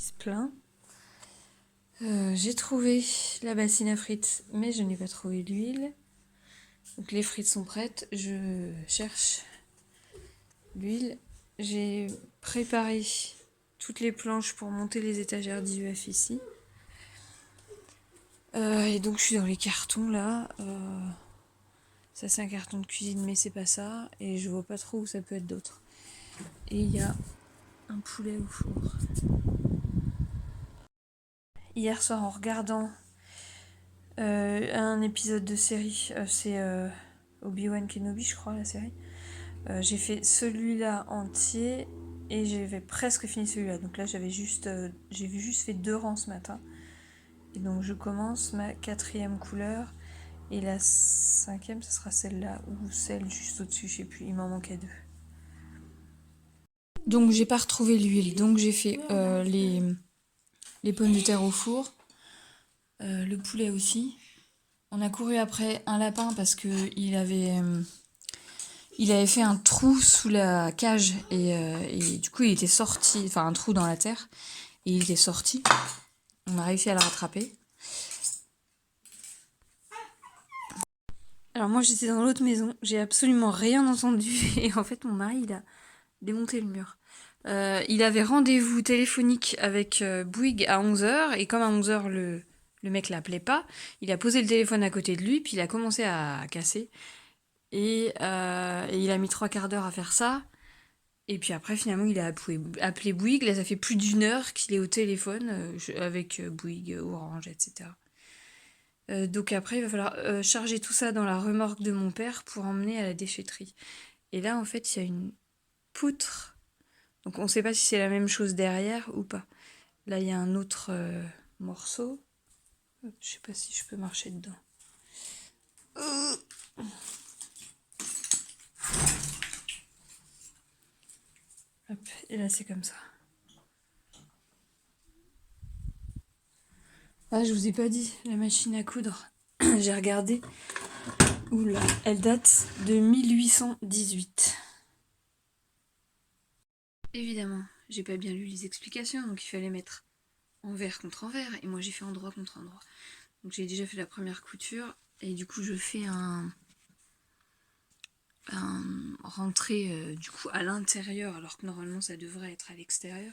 se plaint. J'ai trouvé la bassine à frites, mais je n'ai pas trouvé l'huile. Donc les frites sont prêtes, je cherche l'huile. J'ai préparé toutes les planches pour monter les étagères d'IEF ici. Et donc je suis dans les cartons là. Ça c'est un carton de cuisine mais c'est pas ça. Et je vois pas trop où ça peut être d'autre. Et il y a un poulet au four. Hier soir en regardant un épisode de série, c'est Obi-Wan Kenobi je crois la série. J'ai fait celui-là entier et j'avais presque fini celui-là. Donc là j'ai juste fait 2 rangs ce matin. Et donc je commence ma 4e couleur et la 5e ce sera celle-là ou celle juste au-dessus, je sais plus, il m'en manquait 2. Donc j'ai pas retrouvé l'huile, donc j'ai fait les pommes de terre au four, le poulet aussi. On a couru après un lapin parce que il avait fait un trou sous la cage et du coup il était sorti, enfin un trou dans la terre et il était sorti. On a réussi à le rattraper. Alors moi j'étais dans l'autre maison, j'ai absolument rien entendu et en fait mon mari il a démonté le mur. Il avait rendez-vous téléphonique avec Bouygues à 11h et comme à 11h le mec l'appelait pas, il a posé le téléphone à côté de lui puis il a commencé à casser et il a mis 3/4 d'heure à faire ça. Et puis après, finalement, il a appelé Bouygues. Là, ça fait plus d'1 heure qu'il est au téléphone avec Bouygues, Orange, etc. Donc après, il va falloir charger tout ça dans la remorque de mon père pour emmener à la déchetterie. Et là, en fait, il y a une poutre. Donc on ne sait pas si c'est la même chose derrière ou pas. Là, il y a un autre morceau. Hop, je sais pas si je peux marcher dedans. Hop, et là, c'est comme ça. Ah, je vous ai pas dit, la machine à coudre. J'ai regardé. Oula, elle date de 1818. Évidemment, j'ai pas bien lu les explications, donc il fallait mettre envers contre envers, et moi j'ai fait endroit contre endroit. Donc j'ai déjà fait la première couture, et du coup je fais un rentré du coup à l'intérieur, alors que normalement ça devrait être à l'extérieur.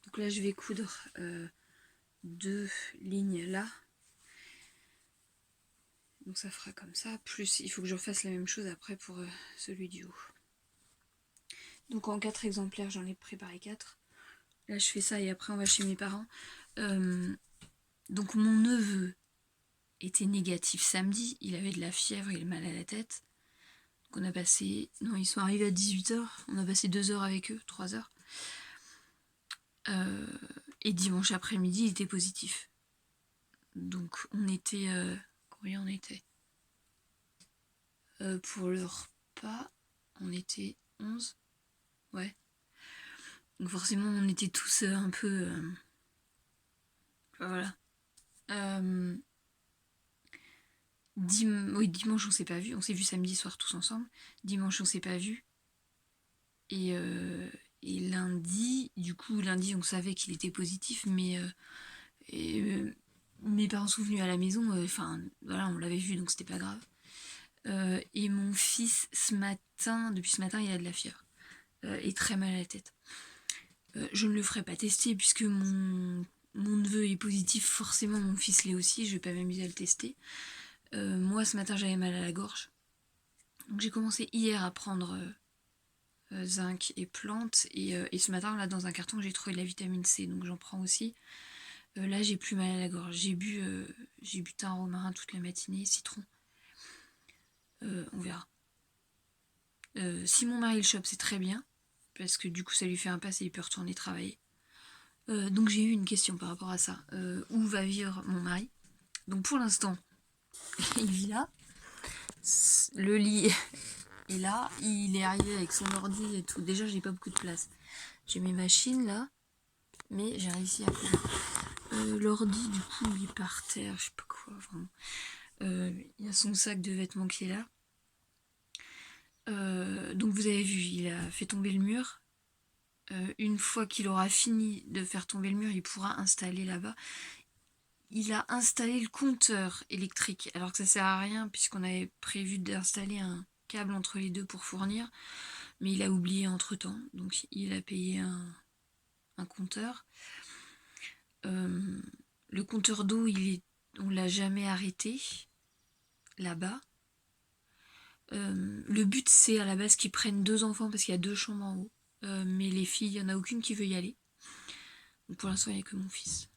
Donc là je vais coudre 2 lignes là. Donc ça fera comme ça, plus il faut que je refasse la même chose après pour celui du haut. Donc en 4 exemplaires, j'en ai préparé 4. Là je fais ça et après on va chez mes parents. Donc mon neveu était négatif samedi, il avait de la fièvre, il a mal à la tête. Donc on a passé... Non, ils sont arrivés à 18h, on a passé 2 heures avec eux, 3 heures. Et dimanche après-midi, il était positif. Donc on était... combien on était pour le repas, on était 11. Ouais. Donc forcément, on était tous un peu... voilà. Oui, dimanche, on s'est pas vu. On s'est vu samedi soir tous ensemble. Dimanche, on s'est pas vu. Et lundi, du coup, lundi, on savait qu'il était positif, mais mes parents sont venus à la maison. Enfin, voilà, on l'avait vu, donc c'était pas grave. Et mon fils, depuis ce matin, il a de la fièvre. Et très mal à la tête. Je ne le ferai pas tester puisque mon neveu est positif, forcément mon fils l'est aussi, je vais pas m'amuser à le tester. Moi ce matin j'avais mal à la gorge. Donc j'ai commencé hier à prendre zinc et plantes et ce matin là dans un carton j'ai trouvé de la vitamine C donc j'en prends aussi. Là j'ai plus mal à la gorge. J'ai bu thym romarin toute la matinée, citron. On verra. Si mon mari le chope c'est très bien parce que du coup ça lui fait un pass et il peut retourner travailler. Donc j'ai eu une question par rapport à ça. Où va vivre mon mari? Donc pour l'instant, il vit là. Le lit est là. Il est arrivé avec son ordi et tout. Déjà, j'ai pas beaucoup de place. J'ai mes machines là, mais j'ai réussi à coudre. L'ordi, du coup, il est par terre. Je sais pas quoi, vraiment. Il y a son sac de vêtements qui est là. Donc vous avez vu, il a fait tomber le mur. Une fois qu'il aura fini de faire tomber le mur, il pourra installer là-bas. Il a installé le compteur électrique, alors que ça sert à rien puisqu'on avait prévu d'installer un câble entre les deux pour fournir, mais il a oublié entre-temps, donc il a payé un compteur. Le compteur d'eau, on l'a jamais arrêté là-bas. Le but, c'est à la base qu'ils prennent 2 enfants parce qu'il y a 2 chambres en haut. Mais les filles, il n'y en a aucune qui veut y aller. Donc pour l'instant, il n'y a que mon fils.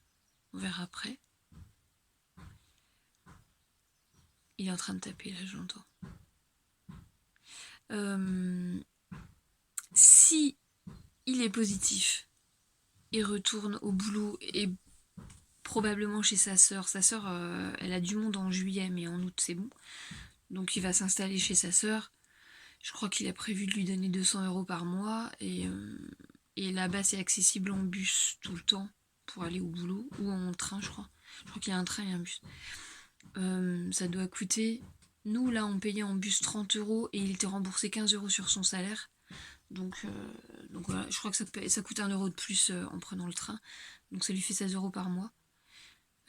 On verra après. Il est en train de taper, là, je l'entends. Si il est positif, il retourne au boulot et probablement chez sa sœur. Sa sœur, elle a du monde en juillet, mais en août, c'est bon. Donc il va s'installer chez sa sœur. Je crois qu'il a prévu de lui donner 200 € par mois. Et là-bas, c'est accessible en bus tout le temps pour aller au boulot. Ou en train, je crois. Je crois qu'il y a un train et un bus. Ça doit coûter... Nous, là, on payait en bus 30 € et il était remboursé 15 € sur son salaire. Donc voilà, je crois que ça coûte 1 € de plus en prenant le train. Donc ça lui fait 16 € par mois.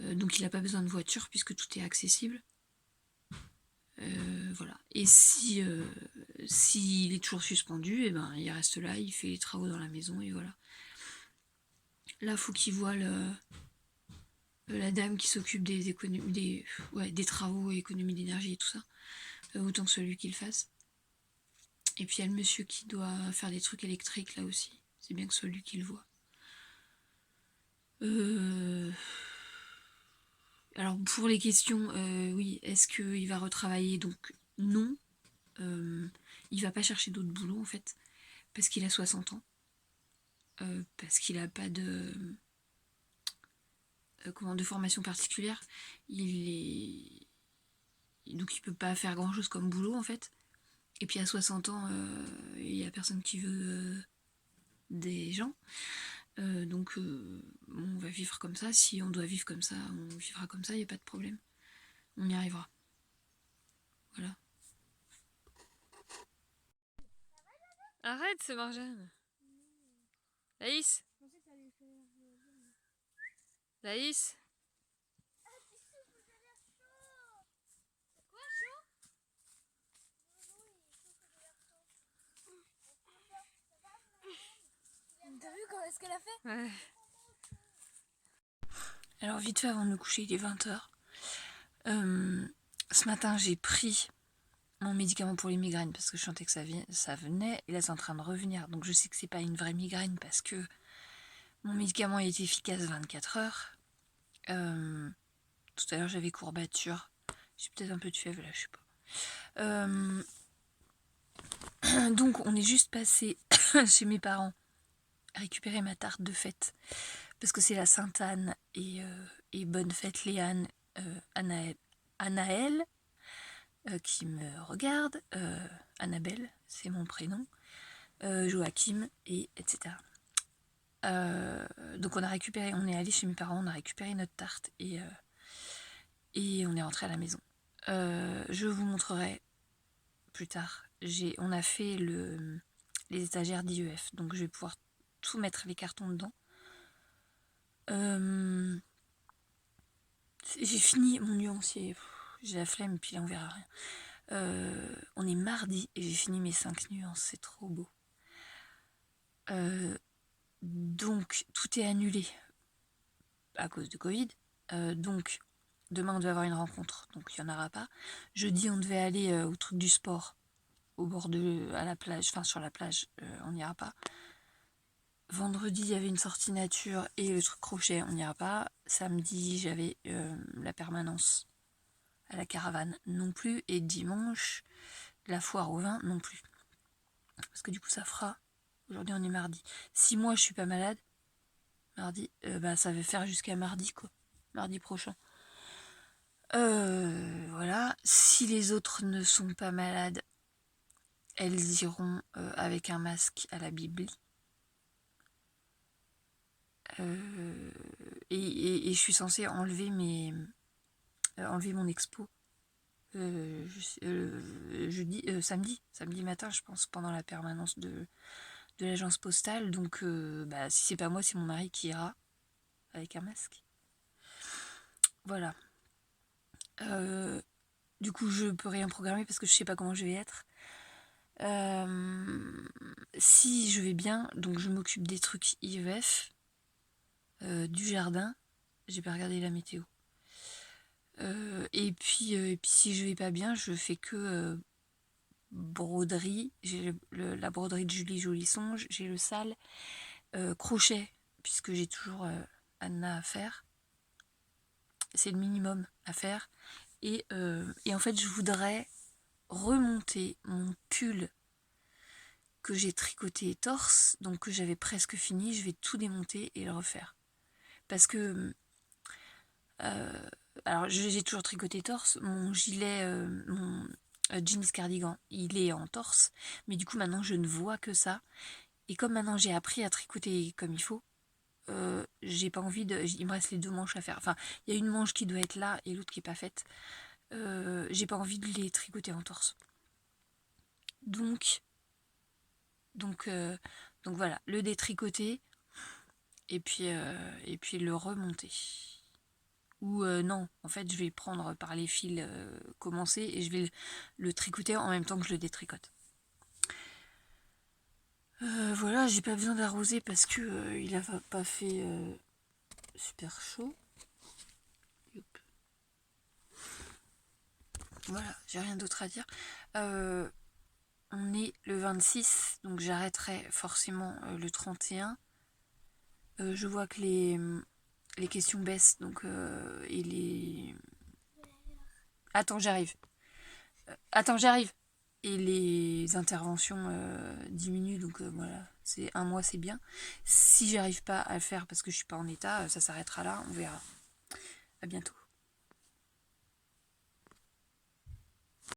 Donc il n'a pas besoin de voiture puisque tout est accessible. Voilà. Et s'il est toujours suspendu, et ben il reste là, il fait les travaux dans la maison et voilà. Là, faut qu'il voit la dame qui s'occupe des travaux et économie d'énergie et tout ça. Autant que celui qui le fasse. Et puis il y a le monsieur qui doit faire des trucs électriques là aussi. C'est bien que ce soit lui qui le voit. Alors pour les questions, oui, est-ce qu'il va retravailler? Donc non. Il va pas chercher d'autres boulots en fait. Parce qu'il a 60 ans. Parce qu'il a pas de formation particulière. Donc il peut pas faire grand chose comme boulot en fait. Et puis à 60 ans, il y a personne qui veut des gens. Donc on va vivre comme ça. Si on doit vivre comme ça, on vivra comme ça, il n'y a pas de problème. On y arrivera. Voilà. Arrête, c'est Marjane. Laïs. Laïs. T'as vu comment est-ce qu'elle a fait? Ouais. Alors vite fait avant de me coucher, il est 20h. Ce matin j'ai pris mon médicament pour les migraines parce que je sentais que ça venait et là c'est en train de revenir. Donc je sais que c'est pas une vraie migraine parce que mon médicament est efficace 24 heures. Tout à l'heure j'avais courbature. J'ai peut-être un peu de fièvre là, je sais pas. Donc on est juste passé chez mes parents récupérer ma tarte de fête parce que c'est la Sainte-Anne et bonne fête Léane, Anaël qui me regarde, Annabelle c'est mon prénom, Joachim et etc. Donc on est allé chez mes parents, on a récupéré notre tarte et on est rentré à la maison. Je vous montrerai plus tard. On a fait les étagères d'IEF, donc je vais pouvoir tout mettre les cartons dedans. J'ai fini mon nuancier. J'ai la flemme, puis là on verra rien. On est mardi et j'ai fini mes 5 nuances, c'est trop beau. Donc tout est annulé à cause de Covid. Donc demain on devait avoir une rencontre, donc il n'y en aura pas. Jeudi on devait aller au truc du sport, à la plage, enfin sur la plage, on n'ira pas. Vendredi il y avait une sortie nature et le truc crochet, on n'ira pas. Samedi j'avais la permanence à la caravane non plus, et dimanche la foire au vin non plus. Parce que du coup ça fera, aujourd'hui on est mardi, si moi je suis pas malade, mardi, ça va faire jusqu'à mardi quoi, mardi prochain. Voilà, si les autres ne sont pas malades, elles iront avec un masque à la Bibli. Et je suis censée enlever mon expo samedi matin, je pense, pendant la permanence de de l'agence postale. Donc si c'est pas moi, c'est mon mari qui ira avec un masque. Voilà. Du coup, je peux rien programmer parce que je sais pas comment je vais être. Si je vais bien, donc je m'occupe des trucs IEF, du jardin. J'ai pas regardé la météo. Et puis si je vais pas bien, je fais que broderie. J'ai la broderie de Julie Jolisonge, j'ai le sale, crochet, puisque j'ai toujours Anna à faire. C'est le minimum à faire. Et en fait, je voudrais remonter mon pull que j'ai tricoté torse, donc que j'avais presque fini. Je vais tout démonter et le refaire. Parce que alors j'ai toujours tricoté torse, mon gilet, mon jeans cardigan, il est en torse, mais du coup maintenant je ne vois que ça. Et comme maintenant j'ai appris à tricoter comme il faut, j'ai pas envie de. Il me reste les 2 manches à faire. Enfin, il y a une manche qui doit être là et l'autre qui est pas faite. J'ai pas envie de les tricoter en torse. Donc voilà, le détricoter et puis le remonter. Ou non, en fait je vais prendre par les fils commencés et je vais le tricoter en même temps que je le détricote. Voilà, j'ai pas besoin d'arroser parce que il a pas fait super chaud. Youp. Voilà, j'ai rien d'autre à dire. On est le 26, donc j'arrêterai forcément le 31. Je vois que les questions baissent, donc et les... Attends, j'arrive. Et les interventions diminuent, donc voilà, c'est un mois, c'est bien. Si j'arrive pas à le faire parce que je suis pas en état, ça s'arrêtera là, on verra. À bientôt.